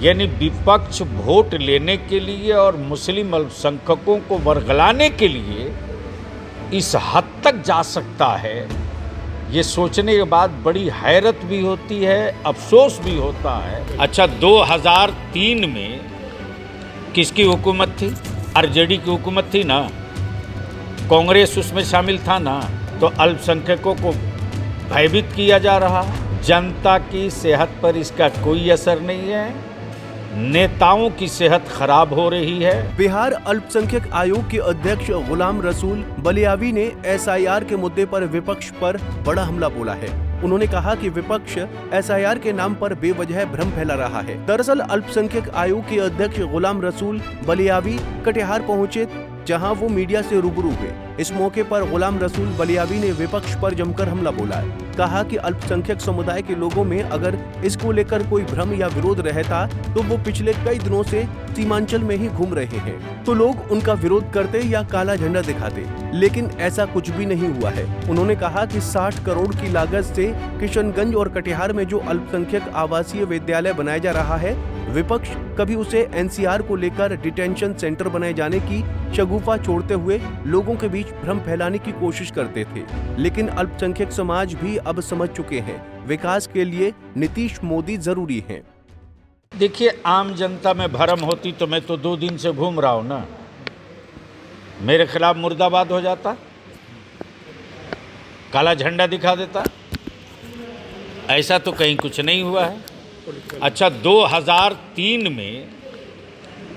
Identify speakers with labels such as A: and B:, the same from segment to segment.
A: यानी विपक्ष वोट लेने के लिए और मुस्लिम अल्पसंख्यकों को वर्गलाने के लिए इस हद तक जा सकता है, ये सोचने के बाद बड़ी हैरत भी होती है, अफसोस भी होता है। अच्छा, 2003 में किसकी हुकूमत थी? आरजेडी की हुकूमत थी ना, कांग्रेस उसमें शामिल था ना, तो अल्पसंख्यकों को भयभीत किया जा रहा। जनता की सेहत पर इसका कोई असर नहीं है, नेताओं की सेहत खराब हो रही है।
B: बिहार अल्पसंख्यक आयोग के अध्यक्ष गुलाम रसूल बलियावी ने एसआईआर के मुद्दे पर विपक्ष पर बड़ा हमला बोला है। उन्होंने कहा कि विपक्ष एसआईआर के नाम पर बेवजह भ्रम फैला रहा है। दरअसल अल्पसंख्यक आयोग के अध्यक्ष गुलाम रसूल बलियावी कटिहार पहुंचे, जहां वो मीडिया से रूबरू हुए। इस मौके पर गुलाम रसूल बलियावी ने विपक्ष पर जमकर हमला बोला है। कहा कि अल्पसंख्यक समुदाय के लोगों में अगर इसको लेकर कोई भ्रम या विरोध रहता तो वो पिछले कई दिनों से सीमांचल में ही घूम रहे हैं, तो लोग उनका विरोध करते या काला झंडा दिखाते, लेकिन ऐसा कुछ भी नहीं हुआ है। उन्होंने कहा कि 60 करोड़ की लागत से किशनगंज और कटिहार में जो अल्पसंख्यक आवासीय विद्यालय बनाया जा रहा है, विपक्ष कभी उसे एनसीआर को लेकर डिटेंशन सेंटर बनाए जाने की शगुफा छोड़ते हुए लोगों के बीच भ्रम फैलाने की कोशिश करते थे। लेकिन अल्पसंख्यक समाज भी अब समझ चुके हैं, विकास के लिए नीतीश मोदी जरूरी हैं।
A: देखिए, आम जनता में भरम होती तो मैं तो 2 दिन से घूम रहा हूं ना, मेरे खिलाफ मुर्दाबाद हो जाता, काला झंडा दिखा देता। ऐसा तो कहीं कुछ नहीं हुआ है। अच्छा, 2003 में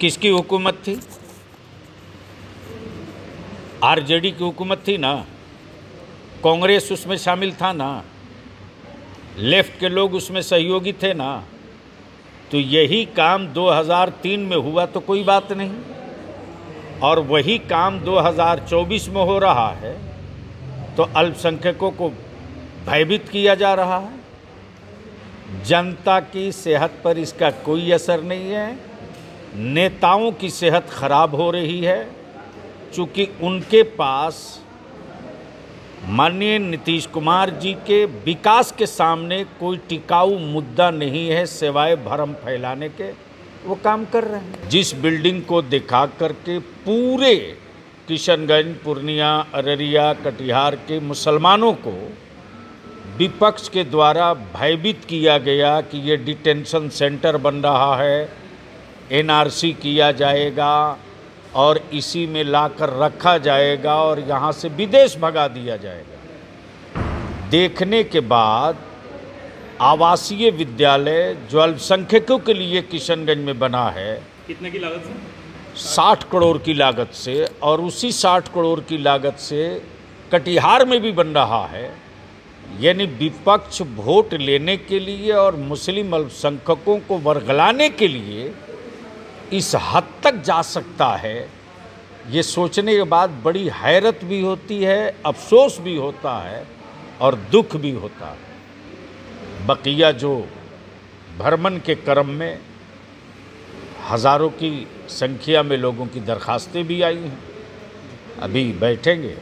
A: किसकी हुकूमत थी? आरजेडी की हुकूमत थी ना, कांग्रेस उसमें शामिल था ना, लेफ्ट के लोग उसमें सहयोगी थे ना, तो यही काम 2003 में हुआ तो कोई बात नहीं, और वही काम 2024 में हो रहा है, तो अल्पसंख्यकों को भयभीत किया जा रहा है। जनता की सेहत पर इसका कोई असर नहीं है, नेताओं की सेहत खराब हो रही है, चूँकि उनके पास माननीय नीतीश कुमार जी के विकास के सामने कोई टिकाऊ मुद्दा नहीं है, सिवाय भ्रम फैलाने के वो काम कर रहे हैं। जिस बिल्डिंग को दिखा करके पूरे किशनगंज, पूर्णिया, अररिया, कटिहार के मुसलमानों को विपक्ष के द्वारा भयभीत किया गया कि ये डिटेंशन सेंटर बन रहा है, एनआरसी किया जाएगा और इसी में लाकर रखा जाएगा और यहाँ से विदेश भगा दिया जाएगा। देखने के बाद आवासीय विद्यालय जो अल्पसंख्यकों के लिए किशनगंज में बना है,
C: कितने की लागत से?
A: 60 करोड़ की लागत से, और उसी 60 करोड़ की लागत से कटिहार में भी बन रहा है। यानी विपक्ष वोट लेने के लिए और मुस्लिम अल्पसंख्यकों को वर्गलाने के लिए इस हद तक जा सकता है, ये सोचने के बाद बड़ी हैरत भी होती है, अफसोस भी होता है और दुख भी होता है। बकिया जो भ्रमण के क्रम में हज़ारों की संख्या में लोगों की दरखास्तें भी आई हैं, अभी बैठेंगे,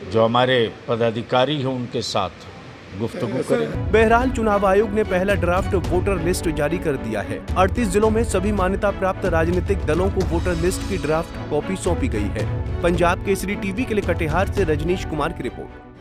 A: जो हमारे पदाधिकारी हैं उनके साथ गुफ्तगू करेंगे।
B: बहरहाल चुनाव आयोग ने पहला ड्राफ्ट वोटर लिस्ट जारी कर दिया है। 38 जिलों में सभी मान्यता प्राप्त राजनीतिक दलों को वोटर लिस्ट की ड्राफ्ट कॉपी सौंपी गई है। पंजाब केसरी टीवी के लिए कटिहार से रजनीश कुमार की रिपोर्ट।